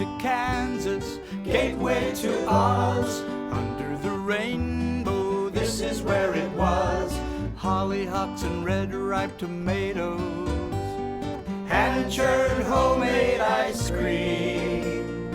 to Kansas, gateway to Oz. Under the rainbow, this is where it was. Hollyhocks and red ripe tomatoes, hand-churned homemade ice cream.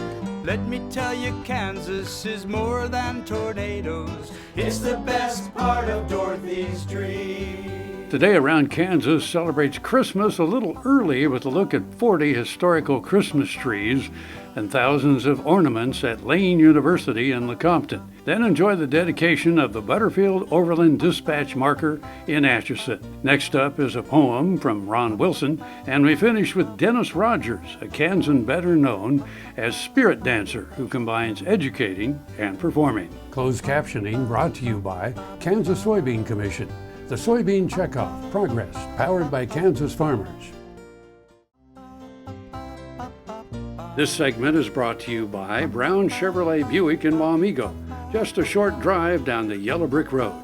Let me tell you, Kansas is more than tornadoes. It's the best part of Dorothy's dream. Today Around Kansas celebrates Christmas a little early with a look at 40 historical Christmas trees and thousands of ornaments at Lane University in Lecompton. Then enjoy the dedication of the Butterfield Overland Dispatch Marker in Atchison. Next up is a poem from Ron Wilson, and we finish with Dennis Rogers, a Kansan better known as Spirit Dancer, who combines educating and performing. Closed captioning brought to you by Kansas Soybean Commission. The Soybean Checkoff, Progress, powered by Kansas farmers. This segment is brought to you by Brown Chevrolet Buick in Wamego, just a short drive down the Yellow Brick Road.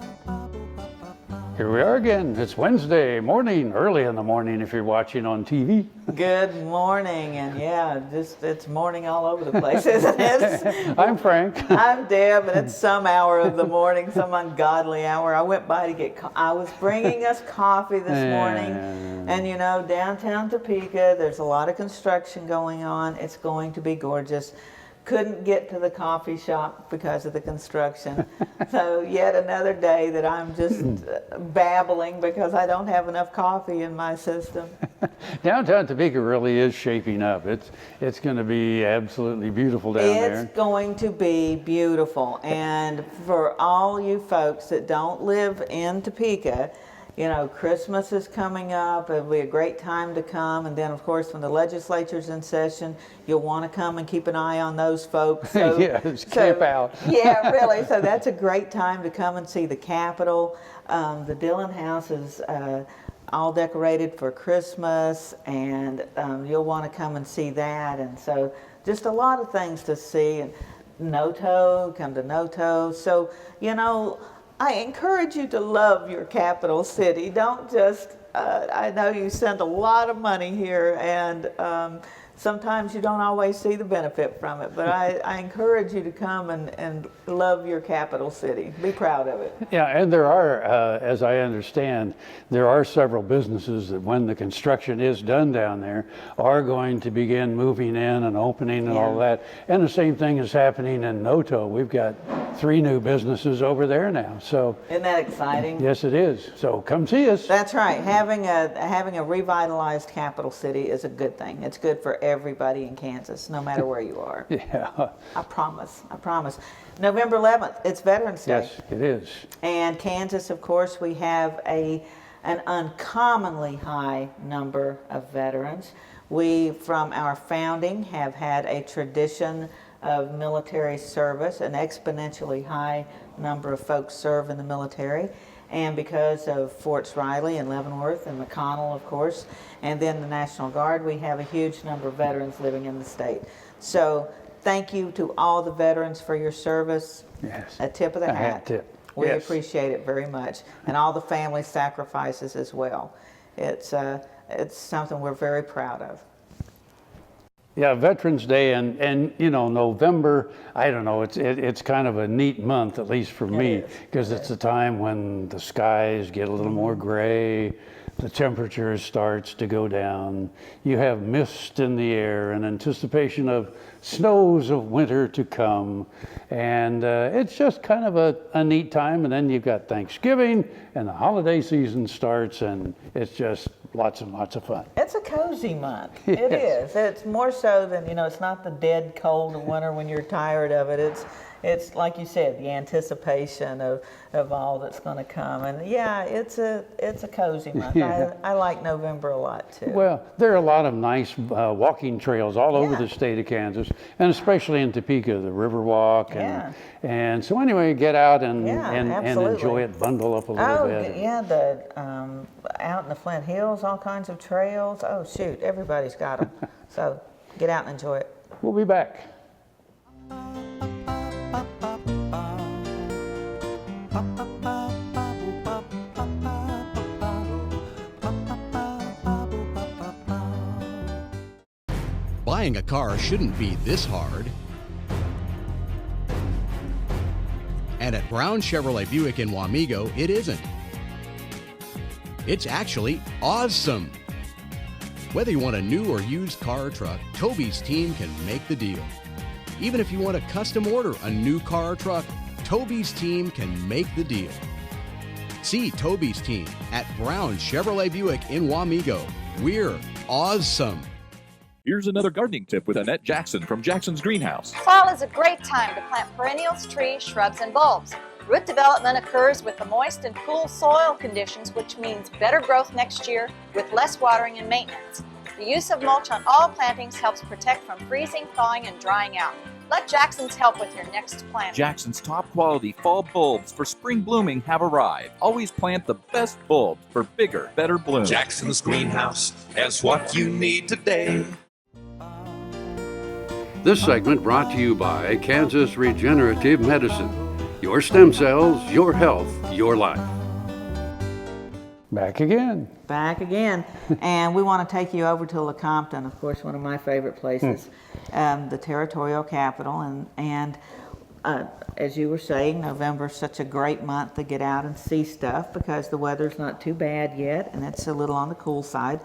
Here we are again. It's Wednesday morning, early in the morning if you're watching on TV. Good morning, and yeah, it's morning all over the place, isn't it? I'm Frank. I'm Deb, and it's some hour of the morning, some ungodly hour. I went by to get, I was bringing us coffee this morning, and you know, downtown Topeka, there's a lot of construction going on. It's going to be gorgeous. Couldn't get to the coffee shop because of the construction. So yet another day that I'm just babbling because I don't have enough coffee in my system. Downtown Topeka really is shaping up. It's going to be absolutely beautiful down there. It's going to be beautiful. And for all you folks that don't live in Topeka, you know, Christmas is coming up. It'll be a great time to come. And then, of course, when the legislature's in session, you'll want to come and keep an eye on those folks. So, camp out. Yeah, really. So that's a great time to come and see the Capitol. The Dillon House is all decorated for Christmas, and you'll want to come and see that. And so just a lot of things to see. And Noto, come to Noto. So, you know, I encourage you to love your capital city. Don't just, I know you send a lot of money here, and sometimes you don't always see the benefit from it, but I encourage you to come and love your capital city. Be proud of it. Yeah, and there are, as I understand, there are several businesses that when the construction is done down there are going to begin moving in and opening and all that. And the same thing is happening in Noto. We've got 3 new businesses over there now. So isn't that exciting? Yes, it is. So come see us. That's right. Having a revitalized capital city is a good thing. It's good for everybody in Kansas, no matter where you are. Yeah. I promise. I promise. November 11th, it's Veterans Day. Yes, it is. And Kansas, of course, we have an uncommonly high number of veterans. We, from our founding, have had a tradition of military service. An exponentially high number of folks serve in the military. And because of Forts Riley and Leavenworth and McConnell, of course, and then the National Guard, we have a huge number of veterans living in the state. So thank you to all the veterans for your service. Yes. A tip of the hat. Tip. We Yes. appreciate it very much. And all the family sacrifices as well. It's something we're very proud of. Yeah, Veterans Day and you know, November, I don't know, it's kind of a neat month, at least for me, because it's a time when the skies get a little more gray, the temperature starts to go down, you have mist in the air and anticipation of snows of winter to come, and it's just kind of a neat time. And then you've got Thanksgiving and the holiday season starts, and it's just lots and lots of fun. It's a cozy month. Yes. It is. It's more so than, you know, it's not the dead cold of winter when you're tired of it. It's like you said, the anticipation of all that's going to come. And yeah, it's a cozy month. Yeah. I like November a lot too. Well, there are a lot of nice walking trails all over the state of Kansas, and especially in Topeka, the Riverwalk. And so anyway, get out and enjoy it, bundle up a little bit. Yeah, out in the Flint Hills, all kinds of trails. Oh shoot, everybody's got them. So get out and enjoy it. We'll be back. Buying a car shouldn't be this hard. And at Brown Chevrolet Buick in Wamego, it isn't. It's actually awesome. Whether you want a new or used car or truck, Toby's team can make the deal. Even if you want to custom order a new car or truck, Toby's team can make the deal. See Toby's team at Brown Chevrolet Buick in Wamego. We're awesome. Here's another gardening tip with Annette Jackson from Jackson's Greenhouse. Fall is a great time to plant perennials, trees, shrubs, and bulbs. Root development occurs with the moist and cool soil conditions, which means better growth next year with less watering and maintenance. The use of mulch on all plantings helps protect from freezing, thawing, and drying out. Let Jackson's help with your next plant. Jackson's top quality fall bulbs for spring blooming have arrived. Always plant the best bulbs for bigger, better blooms. Jackson's Greenhouse has what you need today. This segment brought to you by Kansas Regenerative Medicine. Your stem cells, your health, your life. Back again. Back again. And we want to take you over to Lecompton, of course, one of my favorite places, the territorial capital. And as you were saying, November's such a great month to get out and see stuff because the weather's not too bad yet, and it's a little on the cool side.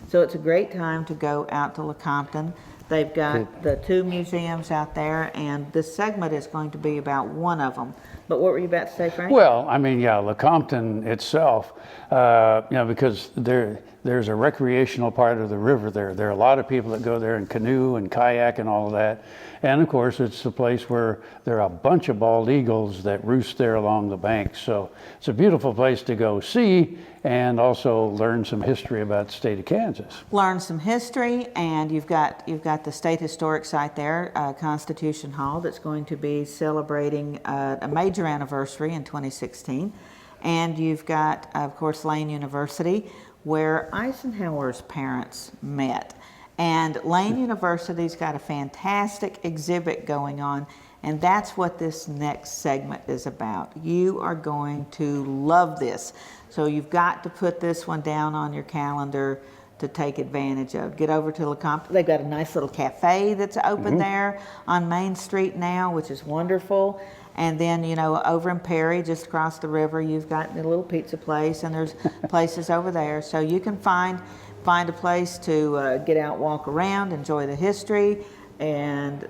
So it's a great time to go out to Lecompton. They've got the 2 museums out there, and this segment is going to be about one of them. But what were you about to say, Frank? Well, I mean, yeah, Lecompton itself, because there's a recreational part of the river there. There are a lot of people that go there and canoe and kayak and all of that. And of course, it's a place where there are a bunch of bald eagles that roost there along the bank. So it's a beautiful place to go see and also learn some history about the state of Kansas. Learn some history, and you've got the state historic site there, Constitution Hall, that's going to be celebrating a major anniversary in 2016. And you've got, of course, Lane University, where Eisenhower's parents met. And Lane University's got a fantastic exhibit going on, and that's what this next segment is about. You are going to love this. So you've got to put this one down on your calendar to take advantage of. Get over to Lecompton. They've got a nice little cafe that's open there on Main Street now, which is wonderful. And then, you know, over in Perry, just across the river, you've got a little pizza place, and there's places over there. So you can find a place to get out, walk around, enjoy the history, and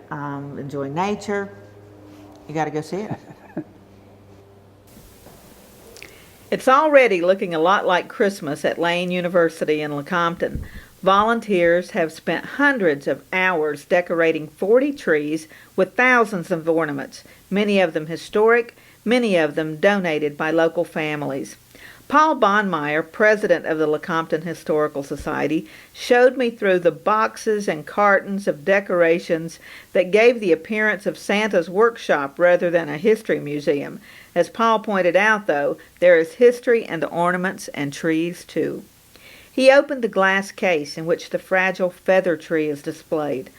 enjoy nature. You got to go see it. It's already looking a lot like Christmas at Lane University in Lecompton. Volunteers have spent hundreds of hours decorating 40 trees with thousands of ornaments, many of them historic, many of them donated by local families. Paul Bonmeyer, president of the Lecompton Historical Society, showed me through the boxes and cartons of decorations that gave the appearance of Santa's workshop rather than a history museum. As Paul pointed out, though, there is history in the ornaments and trees, too. He opened the glass case in which the fragile feather tree is displayed.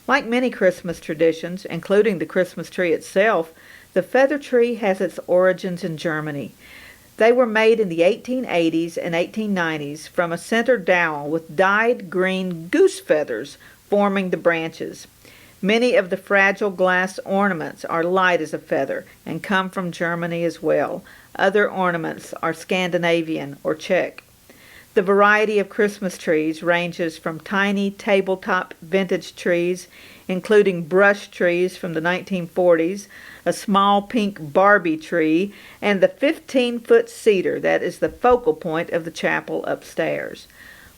Like many Christmas traditions, including the Christmas tree itself, the feather tree has its origins in Germany. They were made in the 1880s and 1890s from a center dowel with dyed green goose feathers forming the branches. Many of the fragile glass ornaments are light as a feather and come from Germany as well. Other ornaments are Scandinavian or Czech. The variety of Christmas trees ranges from tiny tabletop vintage trees, including brush trees from the 1940s, a small pink Barbie tree, and the 15-foot cedar that is the focal point of the chapel upstairs.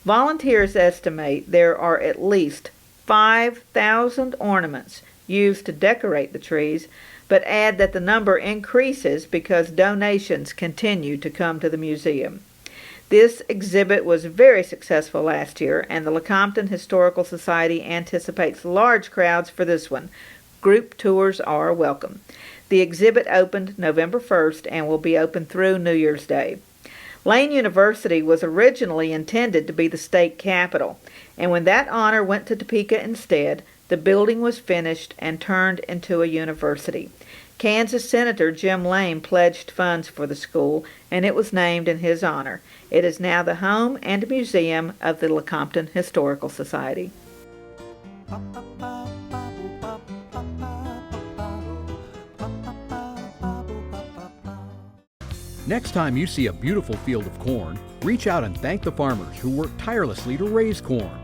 Volunteers estimate there are at least 5,000 ornaments used to decorate the trees, but add that the number increases because donations continue to come to the museum. This exhibit was very successful last year, and the Lecompton Historical Society anticipates large crowds for this one. Group tours are welcome. The exhibit opened November 1st and will be open through New Year's Day. Lane University was originally intended to be the state capitol, and when that honor went to Topeka instead, the building was finished and turned into a university. Kansas Senator Jim Lane pledged funds for the school, and it was named in his honor. It is now the home and museum of the Lecompton Historical Society. Next time you see a beautiful field of corn, reach out and thank the farmers who work tirelessly to raise corn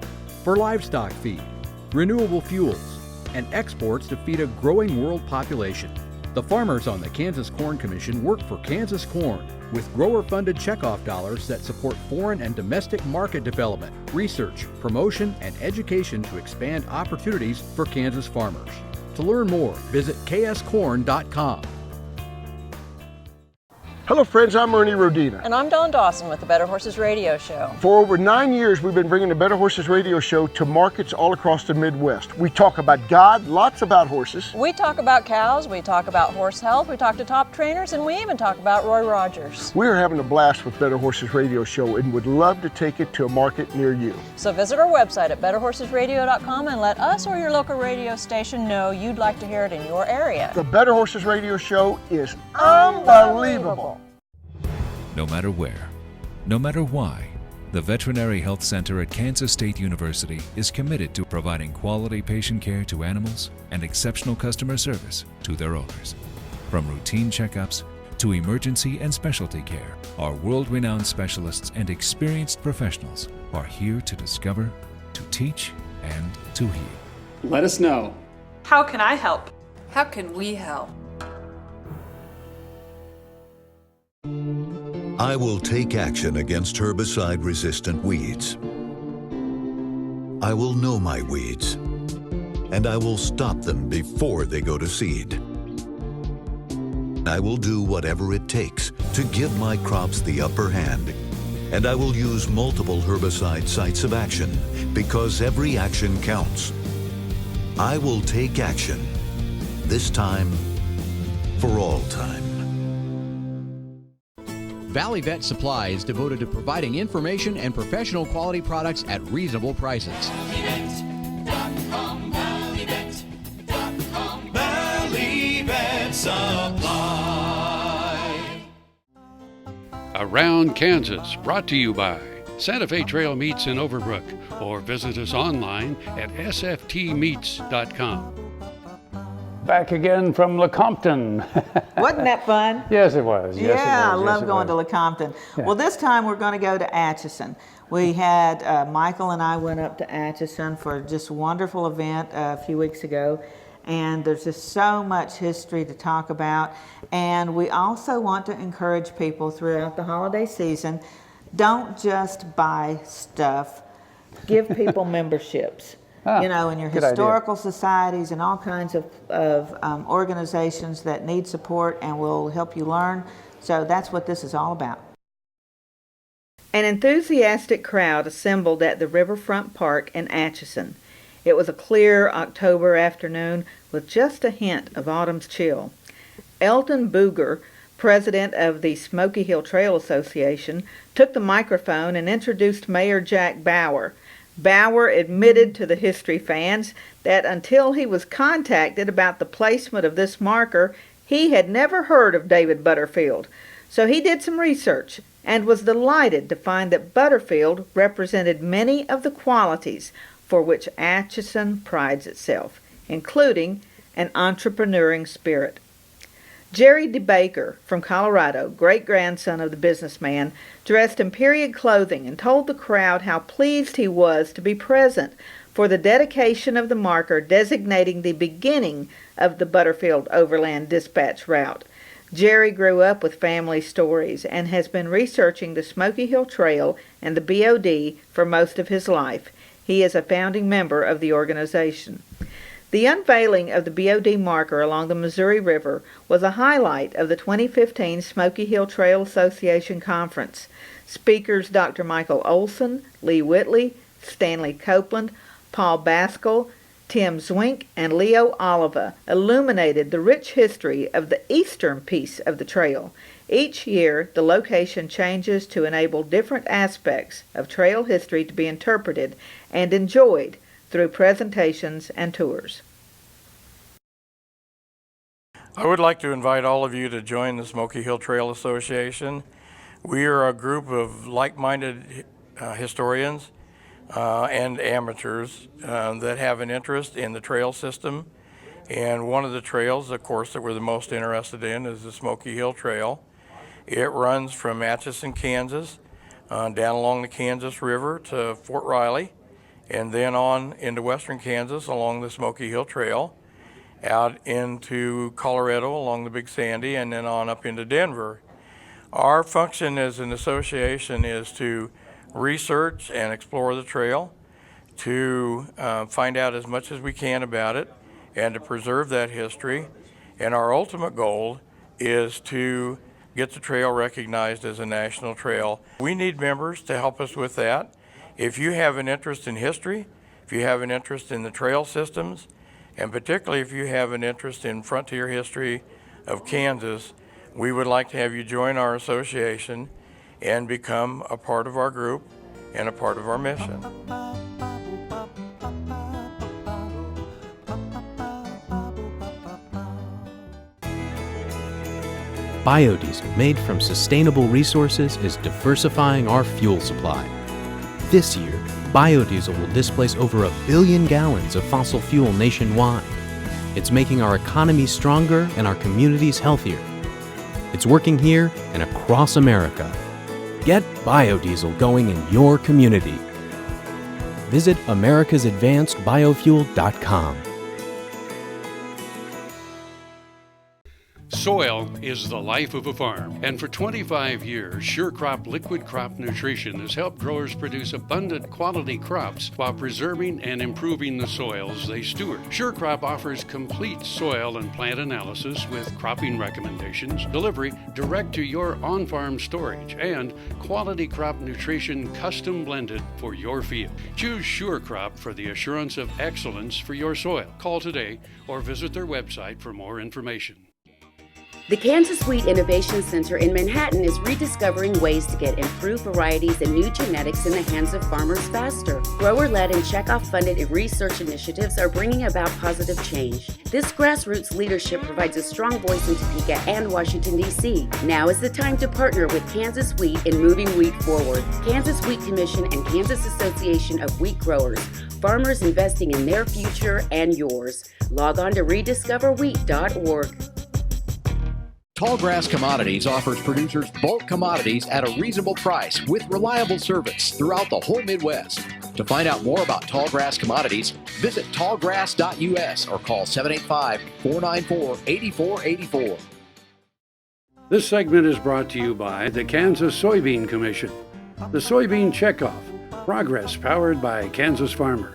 for livestock feed, renewable fuels, and exports to feed a growing world population. The farmers on the Kansas Corn Commission work for Kansas Corn with grower-funded checkoff dollars that support foreign and domestic market development, research, promotion, and education to expand opportunities for Kansas farmers. To learn more, visit kscorn.com. Hello friends, I'm Ernie Rodina. And I'm Dawn Dawson with the Better Horses Radio Show. For over 9 years, we've been bringing the Better Horses Radio Show to markets all across the Midwest. We talk about God, lots about horses. We talk about cows, we talk about horse health, we talk to top trainers, and we even talk about Roy Rogers. We're having a blast with Better Horses Radio Show and would love to take it to a market near you. So visit our website at betterhorsesradio.com and let us or your local radio station know you'd like to hear it in your area. The Better Horses Radio Show is unbelievable. No matter where, no matter why, the Veterinary Health Center at Kansas State University is committed to providing quality patient care to animals and exceptional customer service to their owners. From routine checkups to emergency and specialty care, our world-renowned specialists and experienced professionals are here to discover, to teach, and to heal. Let us know. How can I help? How can we help? I will take action against herbicide-resistant weeds. I will know my weeds, and I will stop them before they go to seed. I will do whatever it takes to give my crops the upper hand, and I will use multiple herbicide sites of action because every action counts. I will take action, this time for all time. Valley Vet Supply is devoted to providing information and professional quality products at reasonable prices. ValleyVet.com, ValleyVet.com, Valley Vet Supply. Around Kansas, brought to you by Santa Fe Trail Meats in Overbrook, or visit us online at sftmeats.com. Back again from Lecompton. Wasn't that fun? Yes, it was. Yes, yeah, it was. I love going to Lecompton. Yeah. Well, this time we're going to go to Atchison. We had Michael and I went up to Atchison for just a wonderful event a few weeks ago, and there's just so much history to talk about. And we also want to encourage people throughout the holiday season, don't just buy stuff, give people memberships. You know, in your historical societies and all kinds of organizations that need support and will help you learn. So that's what this is all about. An enthusiastic crowd assembled at the Riverfront Park in Atchison. It was a clear October afternoon with just a hint of autumn's chill. Elton Booger, president of the Smoky Hill Trail Association, took the microphone and introduced Mayor Jack Bauer. Bauer admitted to the history fans that until he was contacted about the placement of this marker, he had never heard of David Butterfield. So he did some research and was delighted to find that Butterfield represented many of the qualities for which Atchison prides itself, including an entrepreneuring spirit. Jerry DeBaker from Colorado, great-grandson of the businessman, dressed in period clothing and told the crowd how pleased he was to be present for the dedication of the marker designating the beginning of the Butterfield Overland Dispatch route. Jerry grew up with family stories and has been researching the Smoky Hill Trail and the BOD for most of his life. He is a founding member of the organization. The unveiling of the BOD marker along the Missouri River was a highlight of the 2015 Smoky Hill Trail Association Conference. Speakers Dr. Michael Olson, Lee Whitley, Stanley Copeland, Paul Baskell, Tim Zwink, and Leo Oliva illuminated the rich history of the eastern piece of the trail. Each year, the location changes to enable different aspects of trail history to be interpreted and enjoyed through presentations and tours. I would like to invite all of you to join the Smoky Hill Trail Association. We are a group of like-minded historians and amateurs that have an interest in the trail system. And one of the trails, of course, that we're the most interested in is the Smoky Hill Trail. It runs from Atchison, Kansas, down along the Kansas River to Fort Riley, and then on into western Kansas along the Smoky Hill Trail, out into Colorado along the Big Sandy, and then on up into Denver. Our function as an association is to research and explore the trail, to find out as much as we can about it, and to preserve that history. And our ultimate goal is to get the trail recognized as a national trail. We need members to help us with that. If you have an interest in history, if you have an interest in the trail systems, and particularly if you have an interest in frontier history of Kansas, we would like to have you join our association and become a part of our group and a part of our mission. Biodiesel made from sustainable resources is diversifying our fuel supply. This year, biodiesel will displace over 1 billion gallons of fossil fuel nationwide. It's making our economy stronger and our communities healthier. It's working here and across America. Get biodiesel going in your community. Visit americasadvancedbiofuel.com. Soil is the life of a farm, and for 25 years, SureCrop Liquid Crop Nutrition has helped growers produce abundant quality crops while preserving and improving the soils they steward. SureCrop offers complete soil and plant analysis with cropping recommendations, delivery direct to your on-farm storage, and quality crop nutrition custom blended for your field. Choose SureCrop for the assurance of excellence for your soil. Call today or visit their website for more information. The Kansas Wheat Innovation Center in Manhattan is rediscovering ways to get improved varieties and new genetics in the hands of farmers faster. Grower-led and checkoff-funded research initiatives are bringing about positive change. This grassroots leadership provides a strong voice in Topeka and Washington, D.C. Now is the time to partner with Kansas Wheat in moving wheat forward. Kansas Wheat Commission and Kansas Association of Wheat Growers. Farmers investing in their future and yours. Log on to rediscoverwheat.org. Tallgrass Commodities offers producers bulk commodities at a reasonable price with reliable service throughout the whole Midwest. To find out more about Tallgrass Commodities, visit tallgrass.us or call 785-494-8484. This segment is brought to you by the Kansas Soybean Commission. The Soybean Checkoff, progress powered by Kansas farmers.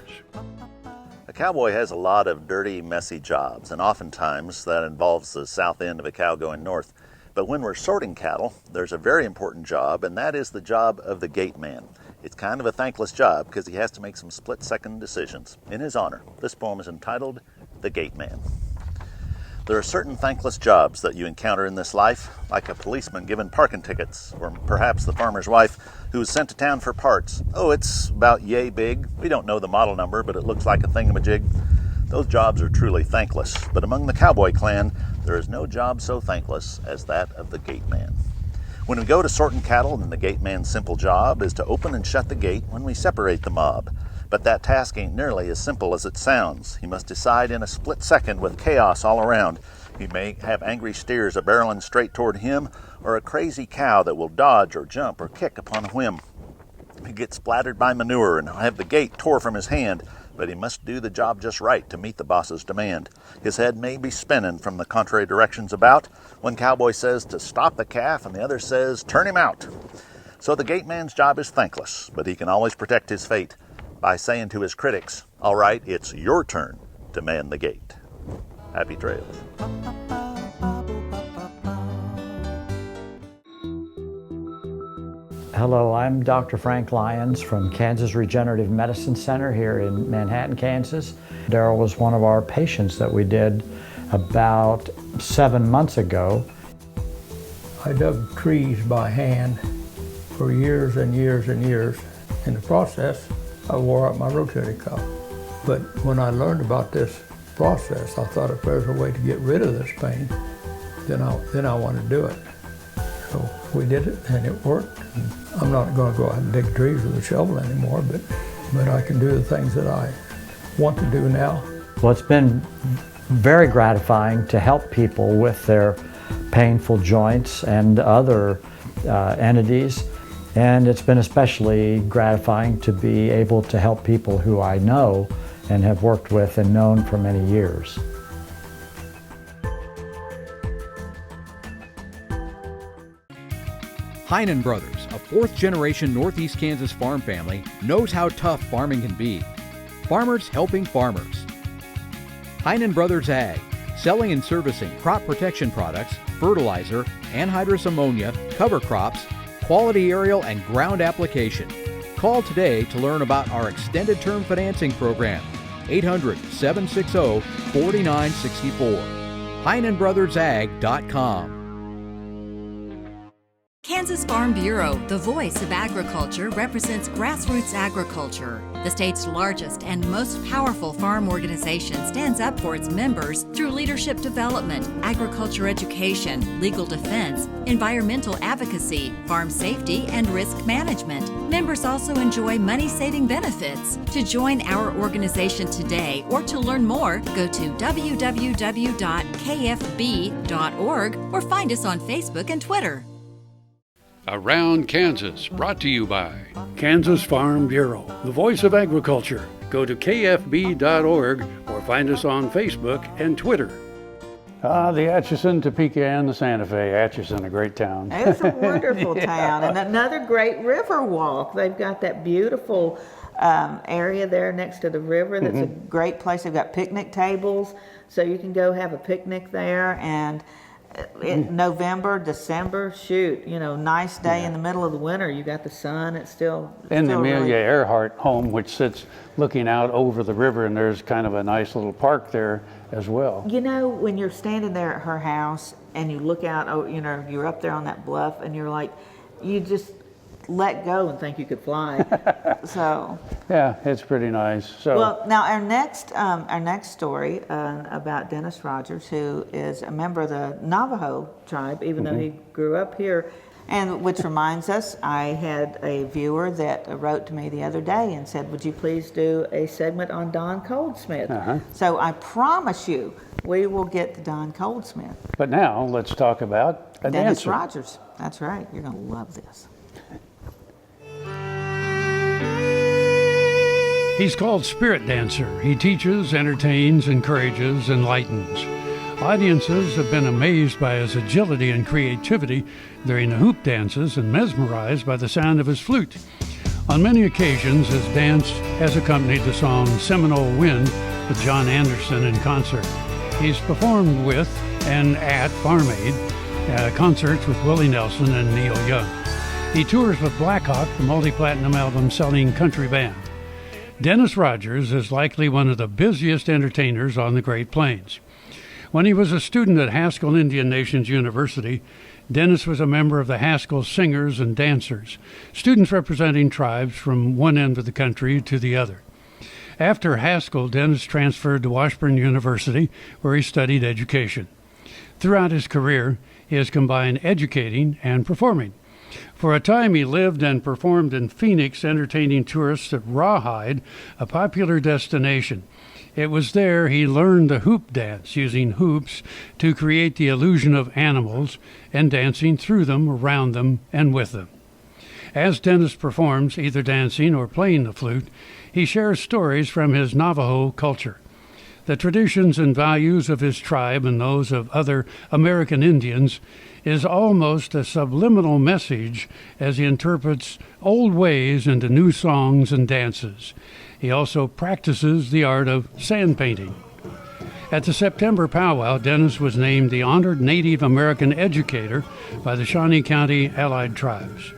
A cowboy has a lot of dirty, messy jobs, and oftentimes that involves the south end of a cow going north. But when we're sorting cattle, there's a very important job, and that is the job of the gate man. It's kind of a thankless job because he has to make some split-second decisions. In his honor, this poem is entitled, The Gate Man. There are certain thankless jobs that you encounter in this life, like a policeman given parking tickets, or perhaps the farmer's wife who was sent to town for parts. Oh, it's about yay big. We don't know the model number, but it looks like a thingamajig. Those jobs are truly thankless, but among the cowboy clan, there is no job so thankless as that of the gate man. When we go to sorting cattle, then the gate man's simple job is to open and shut the gate when we separate the mob. But that task ain't nearly as simple as it sounds. He must decide in a split second with chaos all around. He may have angry steers a-barreling straight toward him, or a crazy cow that will dodge or jump or kick upon a whim. He gets splattered by manure and have the gate tore from his hand, but he must do the job just right to meet the boss's demand. His head may be spinning from the contrary directions about. One cowboy says to stop the calf, and the other says turn him out. So the gate man's job is thankless, but he can always protect his fate by saying to his critics, all right, it's your turn to man the gate. Happy trails. Hello, I'm Dr. Frank Lyons from Kansas Regenerative Medicine Center here in Manhattan, Kansas. Daryl was one of our patients that we did about 7 months ago. I dug trees by hand for years and years and years. In the process, I wore out my rotator cuff. But when I learned about this process, I thought if there's a way to get rid of this pain, then I want to do it. So we did it, and it worked. And I'm not going to go out and dig trees with a shovel anymore, but I can do the things that I want to do now. Well, it's been very gratifying to help people with their painful joints and other entities. And it's been especially gratifying to be able to help people who I know and have worked with and known for many years. Heinen Brothers, a fourth-generation Northeast Kansas farm family, knows how tough farming can be. Farmers helping farmers. Heinen Brothers Ag, selling and servicing crop protection products, fertilizer, anhydrous ammonia, cover crops, quality aerial and ground application. Call today to learn about our extended term financing program. 800-760-4964. HeinenBrothersAg.com. Kansas Farm Bureau, the voice of agriculture, represents grassroots agriculture. The state's largest and most powerful farm organization stands up for its members through leadership development, agriculture education, legal defense, environmental advocacy, farm safety, and risk management. Members also enjoy money-saving benefits. To join our organization today or to learn more, go to www.kfb.org or find us on Facebook and Twitter. Around Kansas, brought to you by Kansas Farm Bureau, the voice of agriculture. Go to kfb.org or find us on Facebook and Twitter. The Atchison, Topeka, and the Santa Fe. Atchison, a great town. It's a wonderful Yeah. town, and another great river walk. They've got that beautiful area there next to the river. That's a great place. They've got picnic tables, so you can go have a picnic there. And in November, December, shoot, you know, nice day in the middle of the winter. You got the sun. It's still And the Amelia really... Earhart home, which sits looking out over the river, and there's kind of a nice little park there as well. You know, when you're standing there at her house and you look out, oh, you know, you're up there on that bluff, and you're like, you just let go and think you could fly. So yeah, it's pretty nice. So well, now our next story about Dennis Rogers, who is a member of the Navajo tribe, even though he grew up here. And which reminds us, I had a viewer that wrote to me the other day and said, would you please do a segment on Don Goldsmith? So I promise you, we will get to Don Goldsmith. But now let's talk about a Dennis dancer. Rogers. That's right. You're going to love this. He's called Spirit Dancer. He teaches, entertains, encourages, enlightens. Audiences have been amazed by his agility and creativity during the hoop dances and mesmerized by the sound of his flute. On many occasions, his dance has accompanied the song Seminole Wind with John Anderson in concert. He's performed with and at Farm Aid concerts with Willie Nelson and Neil Young. He tours with Blackhawk, the multi-platinum album-selling country band. Dennis Rogers is likely one of the busiest entertainers on the Great Plains. When he was a student at Haskell Indian Nations University, Dennis was a member of the Haskell Singers and Dancers, students representing tribes from one end of the country to the other. After Haskell, Dennis transferred to Washburn University, where he studied education. Throughout his career, he has combined educating and performing. For a time, he lived and performed in Phoenix, entertaining tourists at Rawhide, a popular destination. It was there he learned the hoop dance, using hoops to create the illusion of animals and dancing through them, around them, and with them. As Dennis performs, either dancing or playing the flute, he shares stories from his Navajo culture. The traditions and values of his tribe and those of other American Indians is almost a subliminal message as he interprets old ways into new songs and dances. He also practices the art of sand painting. At the September powwow, Dennis was named the Honored Native American Educator by the Shawnee County Allied Tribes.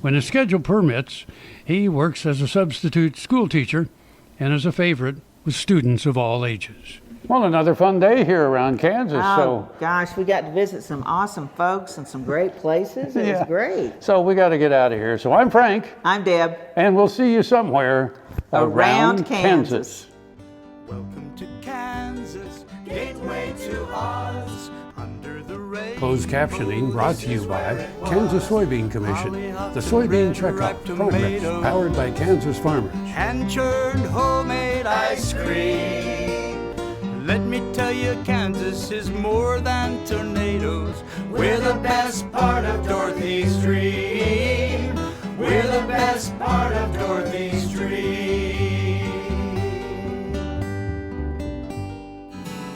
When his schedule permits, he works as a substitute school teacher and is a favorite with students of all ages. Well, another fun day here around Kansas. Oh, gosh, we got to visit some awesome folks and some great places. It was great. So we got to get out of here. So I'm Frank. I'm Deb. And we'll see you somewhere around Kansas. Welcome to Kansas, gateway to Oz. Under the rain. Closed captioning brought to you by Kansas Soybean Commission, the soybean checkoff program powered by Kansas farmers. Hand-churned homemade ice cream. Let me tell you, Kansas is more than tornadoes. We're the best part of Dorothy Stream. We're the best part of Dorothy Stream.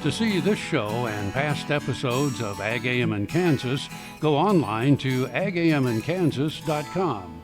To see this show and past episodes of Ag AM in Kansas, go online to agamинkansas.com.